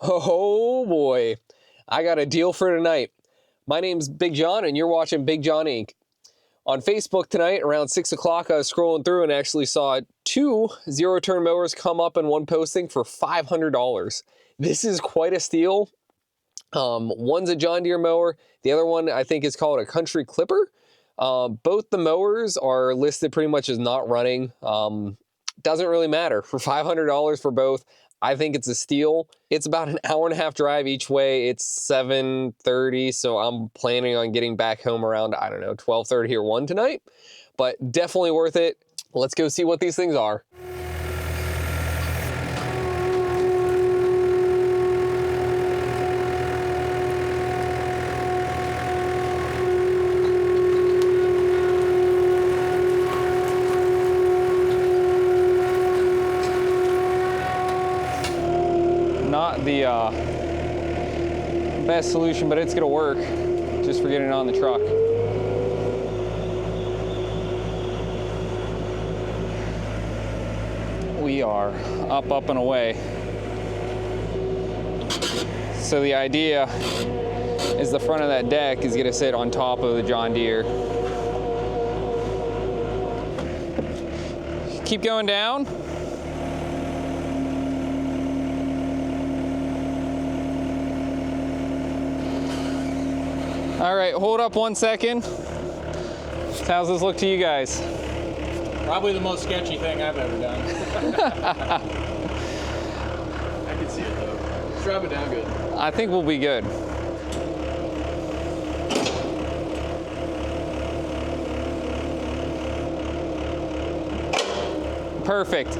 Oh boy, I got a deal for tonight. My name's Big John and you're watching Big John Inc. On Facebook tonight around 6 o'clock, I was scrolling through and actually saw two zero-turn mowers come up in one posting for $500. This is quite a steal. One's a John Deere mower. The other one I think is called a Country Clipper. Both the mowers are listed pretty much as not running. Doesn't really matter. For $500 for both, I think it's a steal. It's about an hour and a half drive each way. It's 7:30, so I'm planning on getting back home around, I don't know, 12:30 or 1 tonight. But definitely worth it. Let's go see what these things are. Not the best solution, but it's gonna work just for getting it on the truck. We are up and away. So the idea is the front of that deck is gonna sit on top of the John Deere. Keep going down. All right, hold up 1 second. How's this look to you guys? Probably the most sketchy thing I've ever done. I can see it though. Let's drive it down good. I think we'll be good. Perfect.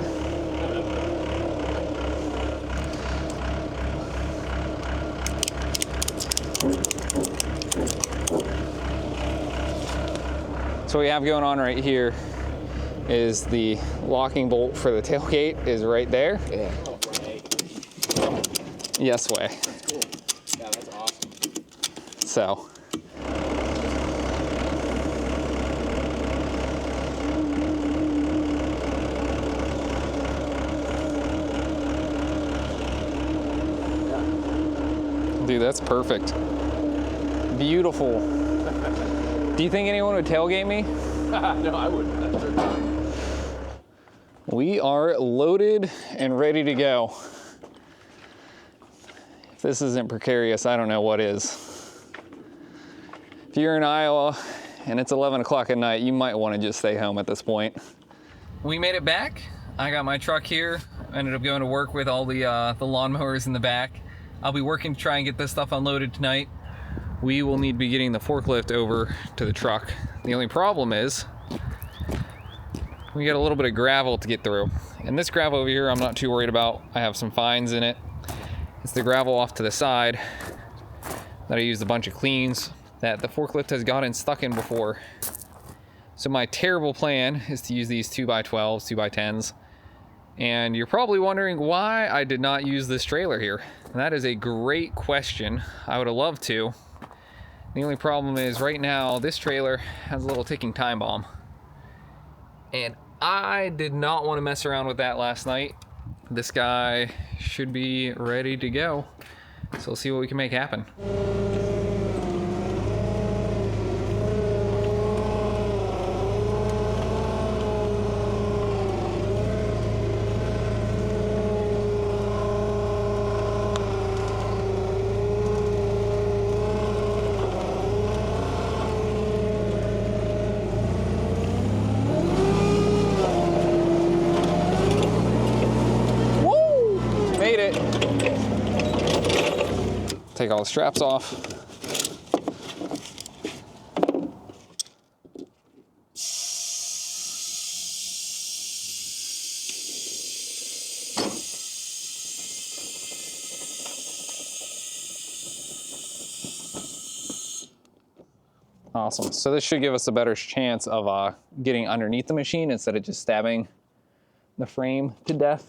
So what we have going on right here is the locking bolt for the tailgate is right there. Yeah. Yes way. That's cool. Yeah, that's awesome. So. Dude, that's perfect. Beautiful. Do you think anyone would tailgate me? No, I wouldn't. We are loaded and ready to go. If this isn't precarious, I don't know what is. If you're in Iowa and it's 11 o'clock at night, you might want to just stay home at this point. We made it back. I got my truck here. I ended up going to work with all the lawnmowers in the back. I'll be working to try and get this stuff unloaded tonight. We will need to be getting the forklift over to the truck. The only problem is we got a little bit of gravel to get through. And this gravel over here, I'm not too worried about. I have some fines in it. It's the gravel off to the side that I used a bunch of cleans that the forklift has gotten stuck in before. So my terrible plan is to use these 2x12s, 2x10s. And you're probably wondering why I did not use this trailer here. And that is a great question. I would have loved to. The only problem is right now, this trailer has a little ticking time bomb. And I did not want to mess around with that last night. This guy should be ready to go. So we'll see what we can make happen. Take all the straps off. Awesome. So this should give us a better chance of getting underneath the machine instead of just stabbing the frame to death.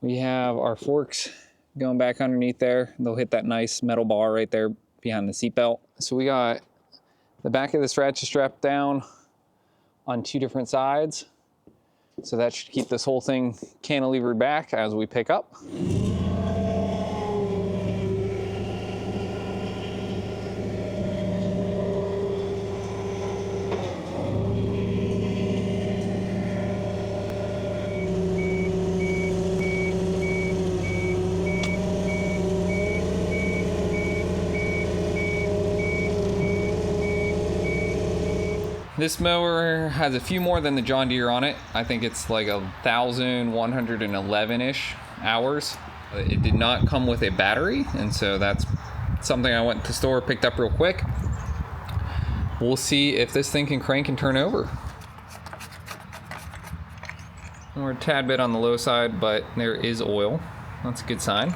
We have our forks going back underneath there. They'll hit that nice metal bar right there behind the seat belt. So we got The back of this ratchet strap down on 2 different sides. So that should keep this whole thing cantilevered back as we pick up. This mower has a few more than the John Deere on it. I think it's like 1,111-ish hours. It did not come with a battery, and so that's something I went to the store, picked up real quick. We'll see if this thing can crank and turn over. We're a tad bit on the low side, but there is oil. That's a good sign.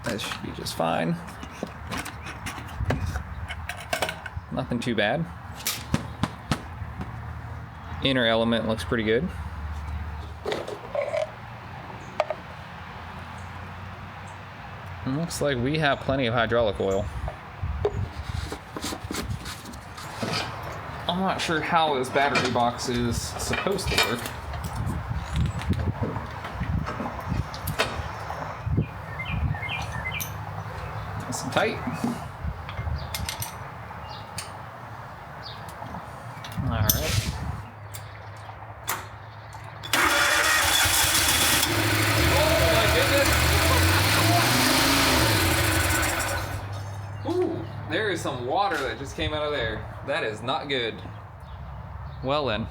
That should be just fine. Nothing too bad. Inner element looks pretty good. It looks like we have plenty of hydraulic oil. I'm not sure how this battery box is supposed to work. Nice and tight. All right. There is some water that just came out of there. That is not good. Well then,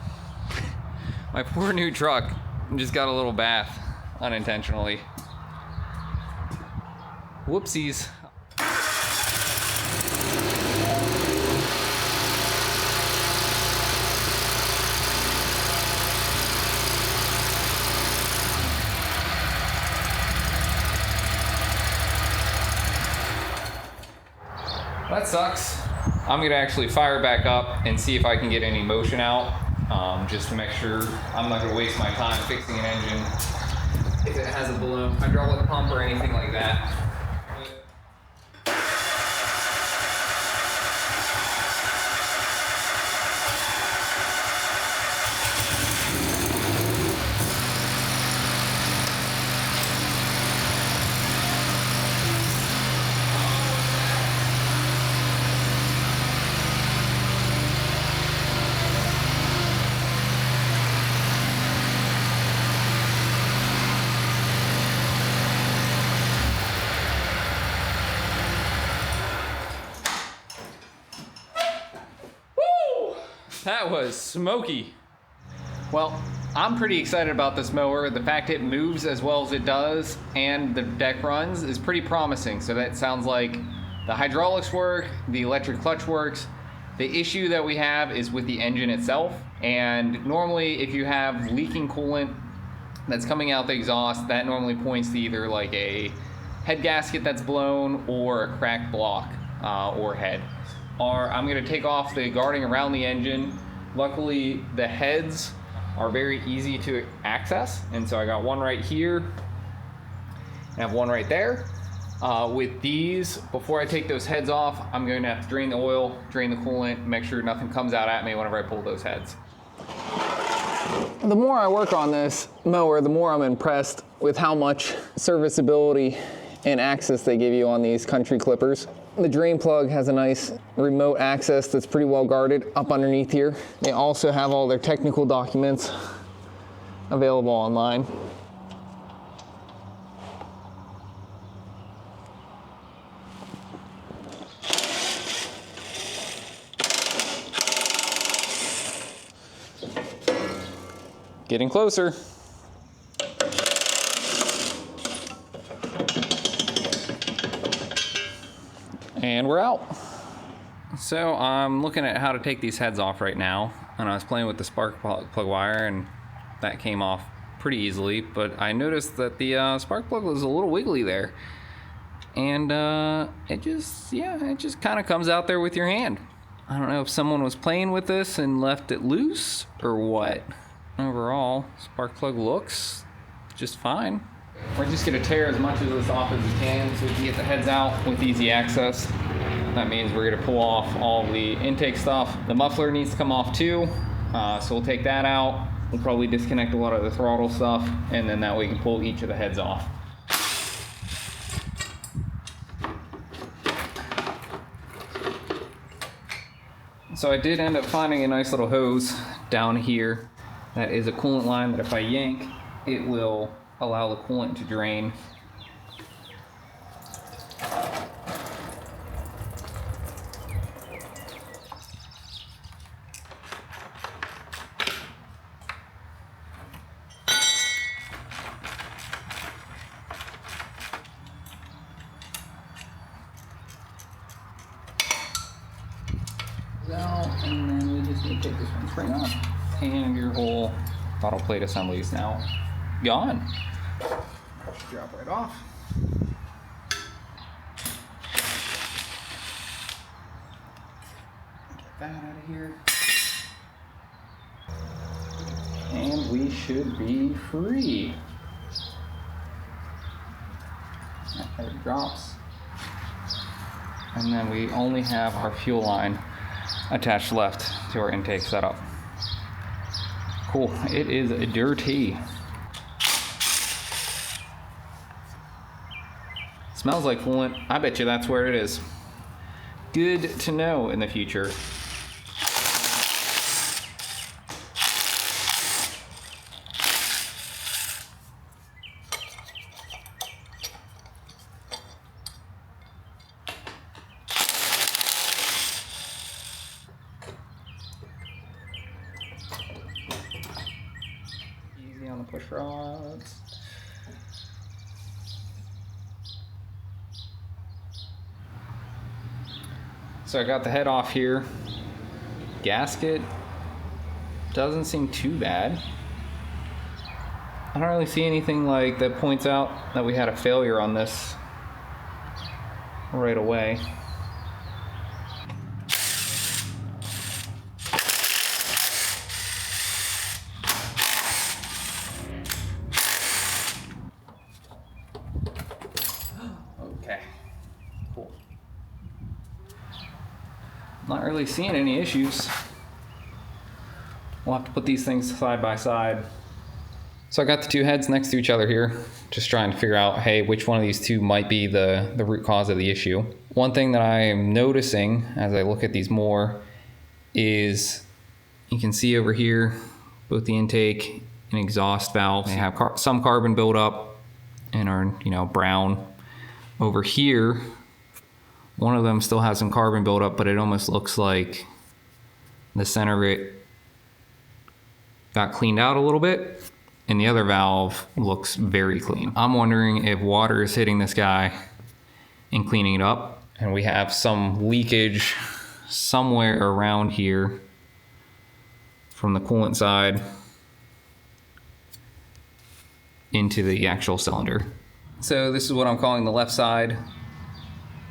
my poor new truck just got a little bath unintentionally. Whoopsies. That sucks. I'm gonna actually fire back up and see if I can get any motion out, just to make sure I'm not gonna waste my time fixing an engine if it has a balloon hydraulic pump or anything like that. That was smoky. Well, I'm pretty excited about this mower. The fact it moves as well as it does and the deck runs is pretty promising. So that sounds like the hydraulics work, the electric clutch works. The issue that we have is with the engine itself. And normally if you have leaking coolant that's coming out the exhaust, that normally points to either like a head gasket that's blown or a cracked block or head. Or I'm gonna take off the guarding around the engine. Luckily, the heads are very easy to access. And so I got one right here, I have one right there. With these, before I take those heads off, I'm going to have to drain the oil, drain the coolant, make sure nothing comes out at me whenever I pull those heads. The more I work on this mower, the more I'm impressed with how much serviceability and access they give you on these Country Clippers. The drain plug has a nice remote access that's pretty well guarded up underneath here. They also have all their technical documents available online. Getting closer. And we're out. So I'm looking at how to take these heads off right now, and I was playing with the spark plug wire, and that came off pretty easily, but I noticed that the spark plug was a little wiggly there, and it just kind of comes out there with your hand. I don't know if someone was playing with this and left it loose or what. Overall, spark plug looks just fine. We're just gonna tear as much of this off as we can so we can get the heads out with easy access. That means we're gonna pull off all the intake stuff. The muffler needs to come off too, so we'll take that out. We'll probably disconnect a lot of the throttle stuff, and then that way we can pull each of the heads off. So I did end up finding a nice little hose down here that is a coolant line that if I yank, it will allow the coolant to drain. Out, and then we just need to take this one spring off, and your whole throttle plate assembly is now gone. Drop right off. Get that out of here, and we should be free. There it drops, and then we only have our fuel line attached left to our intake setup. Cool, it is dirty. Smells like coolant. I bet you that's where it is. Good to know in the future. On the push rods. So I got the head off here. Gasket doesn't seem too bad. I don't really see anything like that points out that we had a failure on this right away. Okay, cool. Not really seeing any issues. We'll have to put these things side by side. So I got the two heads next to each other here, just trying to figure out, hey, which one of these two might be the root cause of the issue. One thing that I am noticing as I look at these more is you can see over here, both the intake and exhaust valves, they have some carbon buildup and are, brown. Over here, one of them still has some carbon buildup, but it almost looks like the center of it got cleaned out a little bit, and the other valve looks very clean. I'm wondering if water is hitting this guy and cleaning it up, and we have some leakage somewhere around here from the coolant side into the actual cylinder. So this is what I'm calling the left side.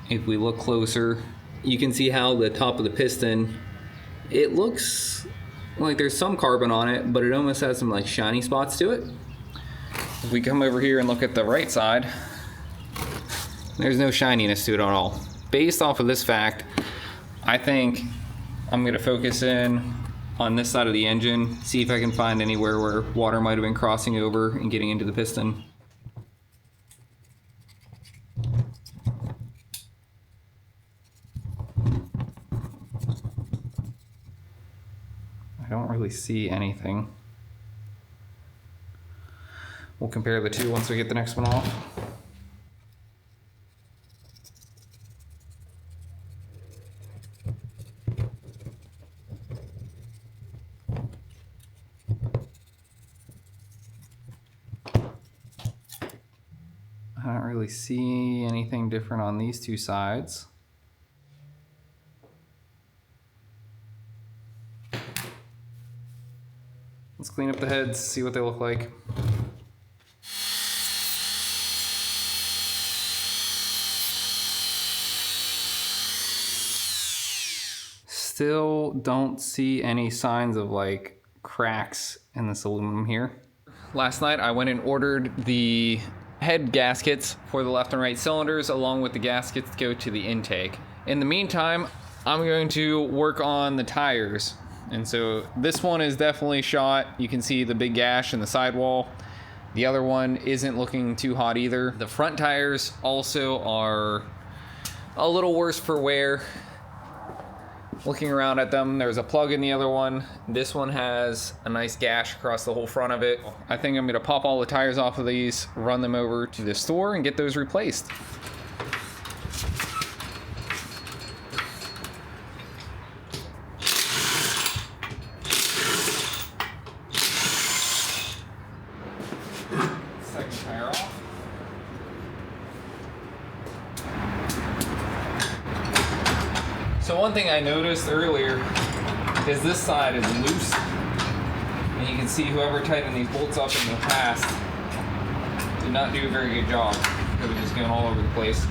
If we look closer, you can see how the top of the piston, it looks like there's some carbon on it, but it almost has some like shiny spots to it. If we come over here and look at the right side, there's no shininess to it at all. Based off of this fact, I think I'm gonna focus in on this side of the engine, see if I can find anywhere where water might have been crossing over and getting into the piston. I don't really see anything. We'll compare the two once we get the next one off. I don't really see anything different on these two sides. Let's clean up the heads, see what they look like. Still don't see any signs of like cracks in this aluminum here. Last night I went and ordered the head gaskets for the left and right cylinders along with the gaskets to go to the intake. In the meantime, I'm going to work on the tires. And so this one is definitely shot. You can see the big gash in the sidewall. The other one isn't looking too hot either. The front tires also are a little worse for wear. Looking around at them, there's a plug in the other one. This one has a nice gash across the whole front of it. I think I'm gonna pop all the tires off of these, run them over to the store and get those replaced. Second tire off. So one thing I noticed earlier is this side is loose, and you can see whoever tightened these bolts up in the past did not do a very good job. They were just going all over the place.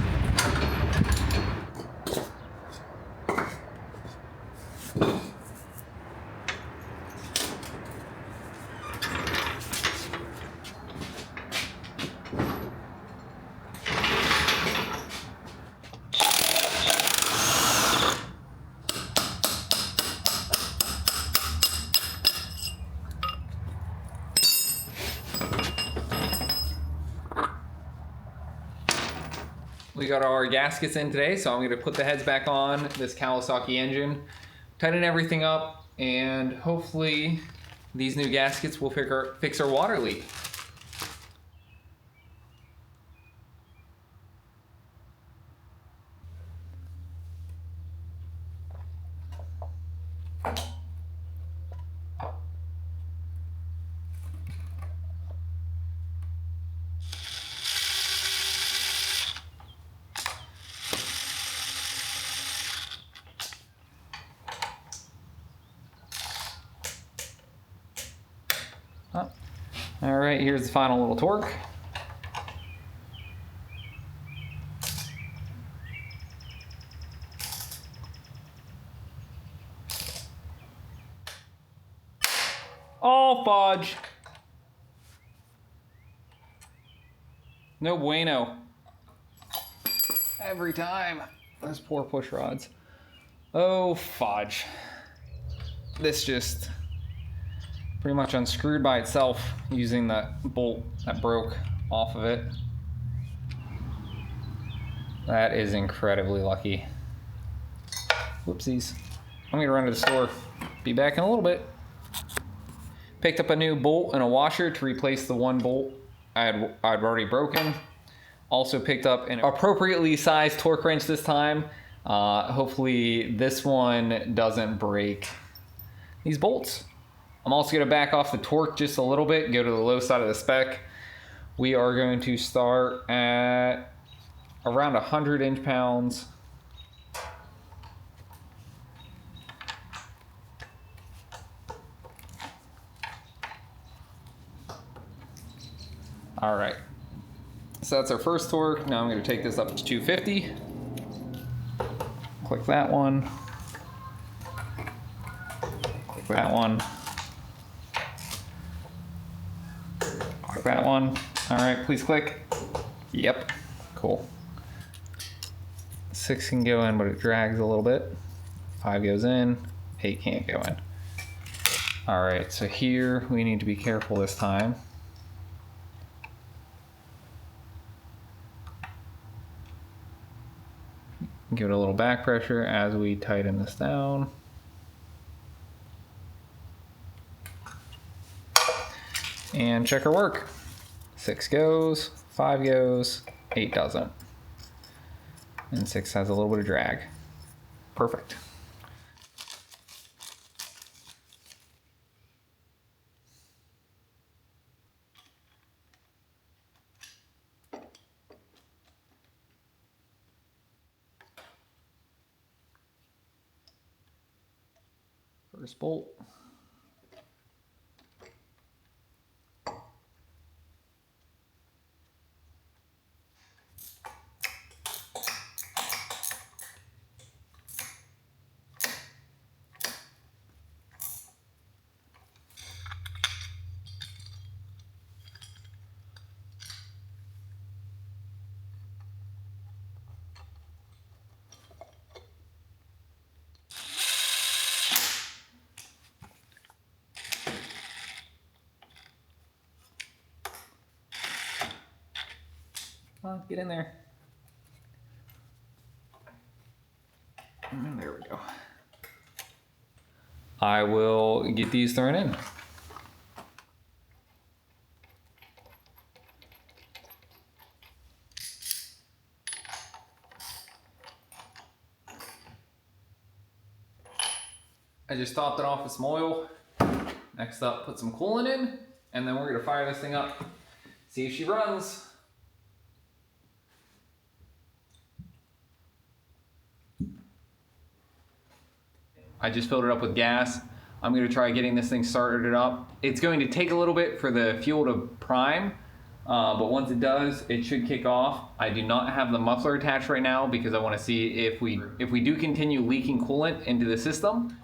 We got our gaskets in today, so I'm going to put the heads back on this Kawasaki engine, tighten everything up, and hopefully these new gaskets will fix our water leak. Oh. All right, here's the final little torque. Oh, fudge. No bueno. Every time. Those poor push rods. Oh, fudge. This just pretty much unscrewed by itself using that bolt that broke off of it. That is incredibly lucky. Whoopsies. I'm gonna run to the store. Be back in a little bit. Picked up a new bolt and a washer to replace the one bolt I'd already broken. Also picked up an appropriately sized torque wrench this time. Hopefully this one doesn't break these bolts. I'm also going to back off the torque just a little bit, go to the low side of the spec. We are going to start at around 100 inch-pounds. All right, so that's our first torque. Now I'm going to take this up to 250. Click that one. Click that one. That one. All right, please click. Yep, cool. 6 can go in, but it drags a little bit. 5 goes in, 8 can't go in. All right, so here we need to be careful this time. Give it a little back pressure as we tighten this down. And check our work. 6 goes, 5 goes, 8 doesn't. And 6 has a little bit of drag. Perfect. First bolt. Come on, get in there. And there we go. I will get these thrown in. I just topped it off with some oil. Next up, put some coolant in, and then we're gonna fire this thing up, see if she runs. I just filled it up with gas. I'm gonna try getting this thing started up. It's going to take a little bit for the fuel to prime, but once it does, it should kick off. I do not have the muffler attached right now because I wanna see if we do continue leaking coolant into the system.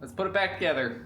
Let's put it back together.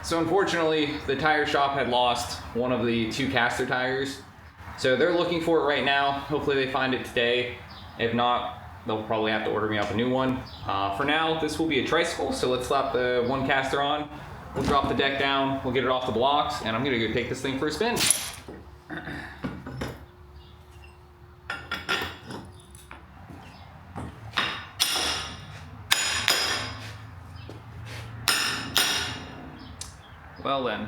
So unfortunately, the tire shop had lost one of the two caster tires. So they're looking for it right now. Hopefully they find it today. If not, they'll probably have to order me up a new one. For now, this will be a tricycle. So let's slap the one caster on. We'll drop the deck down. We'll get it off the blocks, and I'm gonna go take this thing for a spin. Well then.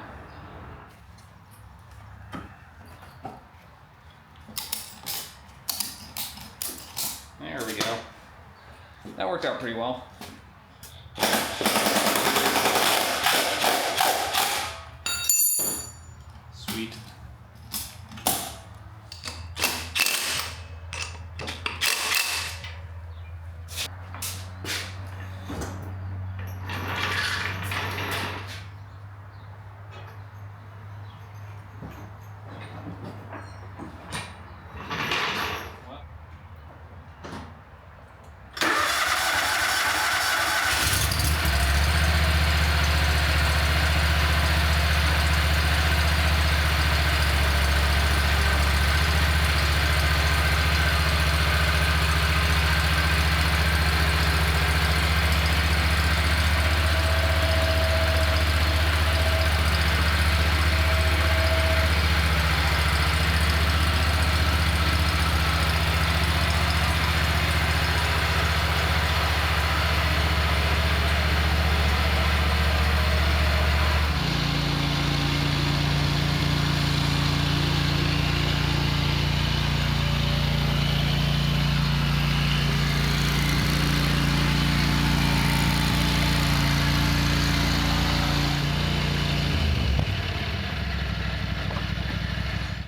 There we go. That worked out pretty well. Sweet.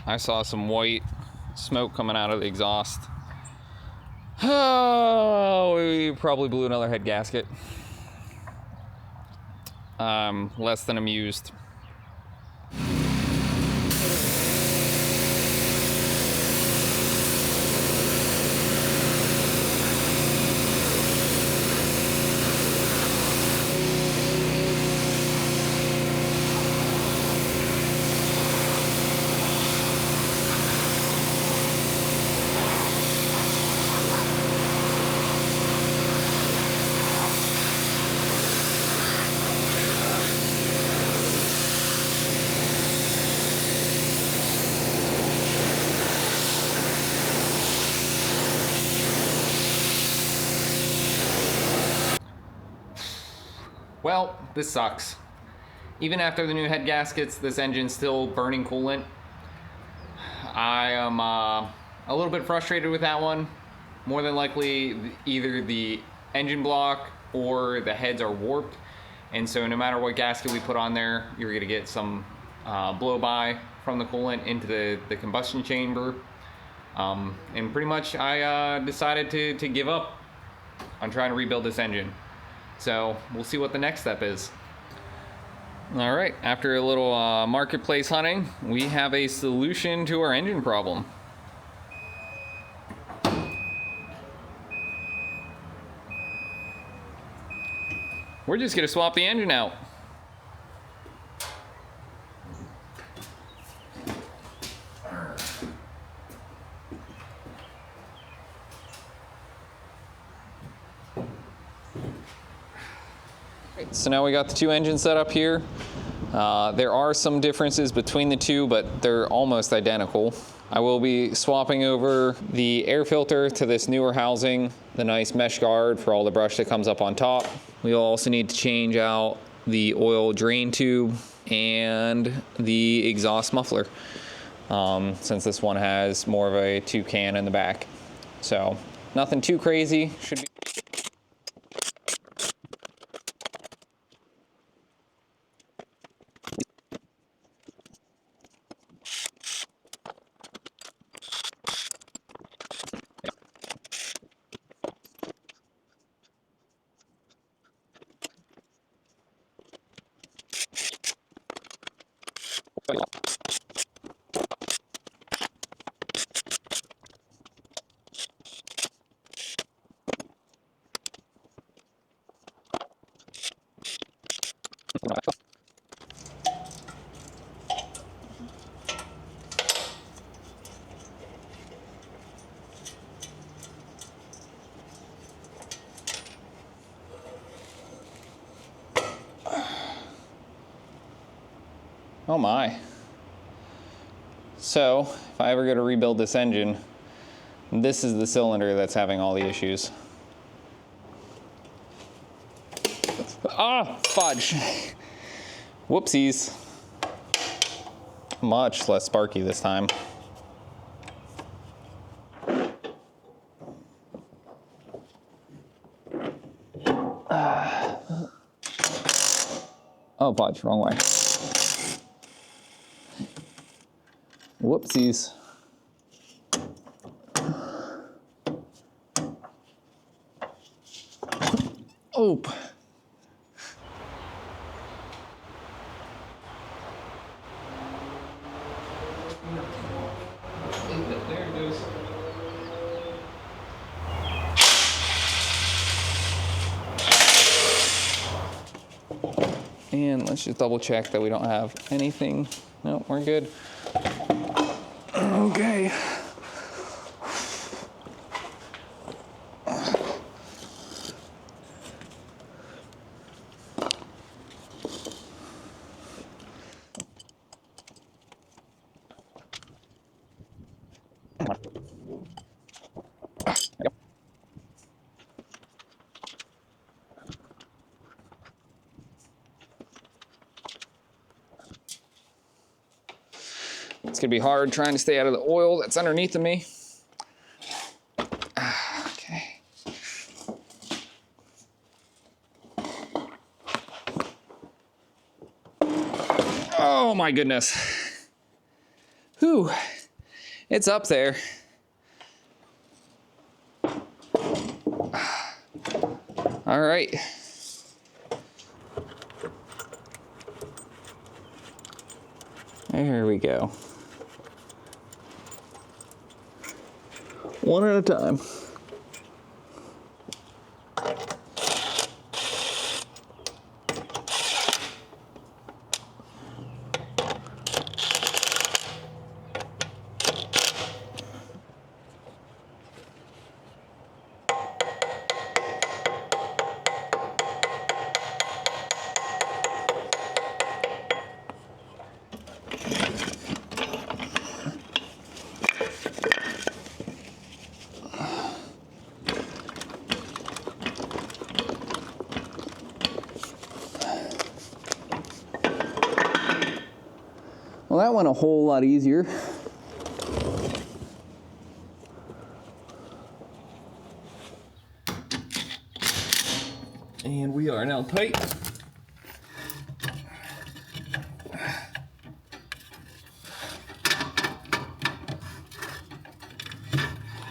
I saw some white smoke coming out of the exhaust. Oh, we probably blew another head gasket. Less than amused. Well, this sucks. Even after the new head gaskets, this engine's still burning coolant. I am a little bit frustrated with that one. More than likely, either the engine block or the heads are warped. And so no matter what gasket we put on there, you're gonna get some blow-by from the coolant into the combustion chamber. And pretty much I decided to give up on trying to rebuild this engine. So we'll see what the next step is. All right, after a little marketplace hunting, we have a solution to our engine problem. We're just gonna swap the engine out. So now we got the two engines set up here. There are some differences between the two, but they're almost identical. I will be swapping over the air filter to this newer housing, the nice mesh guard for all the brush that comes up on top. We'll also need to change out the oil drain tube and the exhaust muffler, since this one has more of a toucan in the back. So nothing too crazy. Should be. Oh my. So, if I ever go to rebuild this engine, this is the cylinder that's having all the issues. Ah, fudge. Whoopsies. Much less sparky this time. Oh, fudge, wrong way. Whoopsies. Oop. There it goes. And let's just double check that we don't have anything. No, we're good. Okay. It's gonna be hard trying to stay out of the oil that's underneath of me. Okay. Oh my goodness. Whew. It's up there. All right. There we go. One at a time. went a whole lot easier. And we are now tight.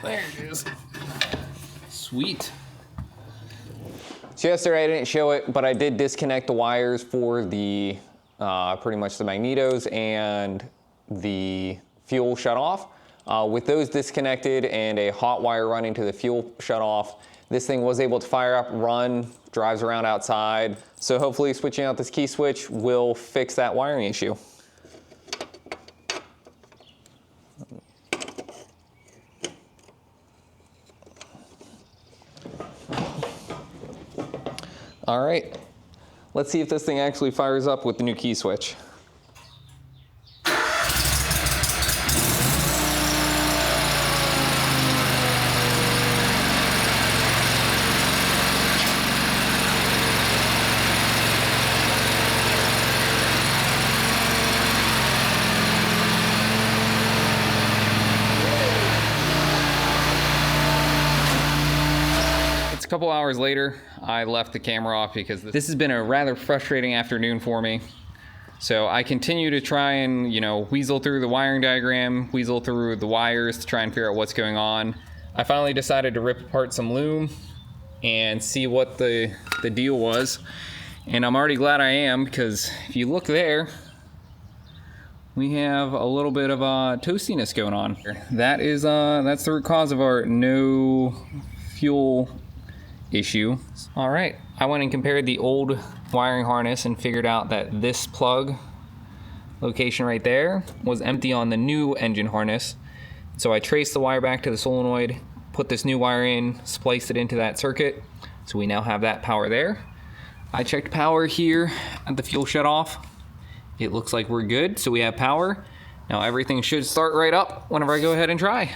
There it is. Sweet. So yesterday I didn't show it, but I did disconnect the wires for the pretty much the magnetos and the fuel shutoff. With those disconnected and a hot wire running to the fuel shutoff, this thing was able to fire up, run, drives around outside. So hopefully switching out this key switch will fix that wiring issue. All right, let's see if this thing actually fires up with the new key switch. A couple hours later, I left the camera off because this has been a rather frustrating afternoon for me. So I continue to try and, weasel through the wiring diagram, weasel through the wires to try and figure out what's going on. I finally decided to rip apart some loom and see what the deal was. And I'm already glad I am, because if you look there, we have a little bit of toastiness going on. That's the root cause of our no fuel issue. All right, I went and compared the old wiring harness and figured out that this plug location right there was empty on the new engine harness. So I traced the wire back to the solenoid, put this new wire in, spliced it into that circuit. So we now have that power there. I checked power here at the fuel shutoff. It looks like we're good, so we have power. Now everything should start right up whenever I go ahead and try.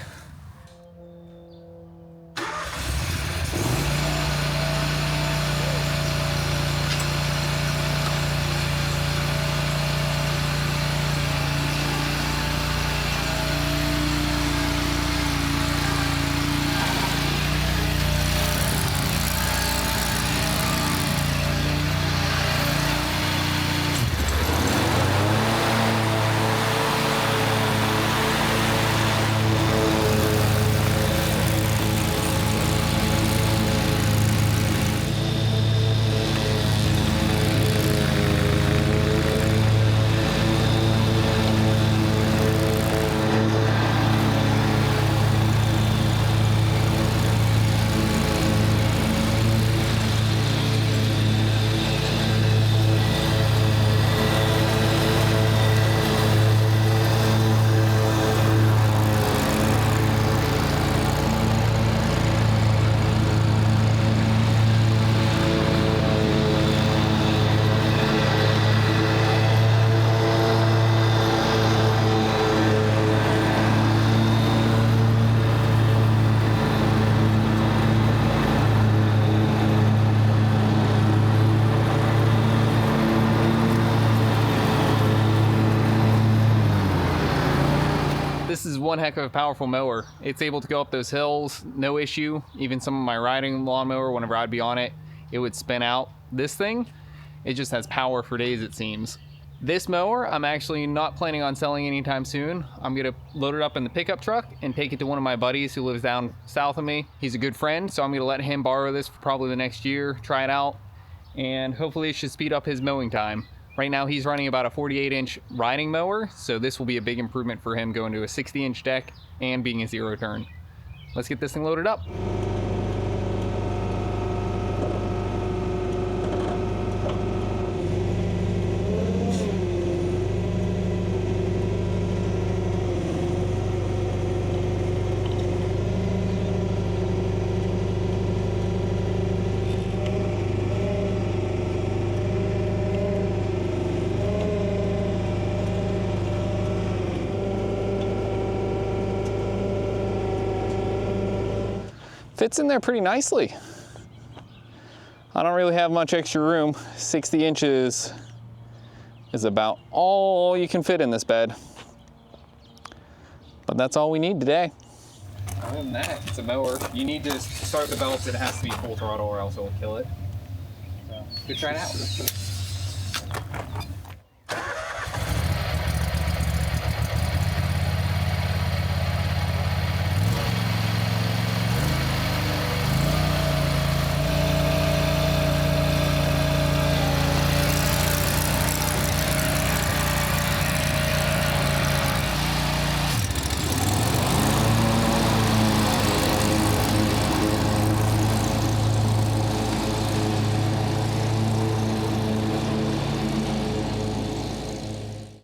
This is one heck of a powerful mower. It's able to go up those hills, no issue. Even some of my riding lawnmower, whenever I'd be on it, it would spin out. This thing, it just has power for days, it seems. This mower, I'm actually not planning on selling anytime soon. I'm gonna load it up in the pickup truck and take it to one of my buddies who lives down south of me. He's a good friend, so I'm gonna let him borrow this for probably the next year, try it out, and hopefully it should speed up his mowing time. Right now he's running about a 48-inch riding mower, so this will be a big improvement for him going to a 60-inch deck and being a zero turn. Let's get this thing loaded up. Fits in there pretty nicely. I don't really have much extra room. 60 inches is about all you can fit in this bed. But that's all we need today. Other than that, it's a mower. You need to start the belts. It has to be full throttle or else it will kill it. So, go try it out.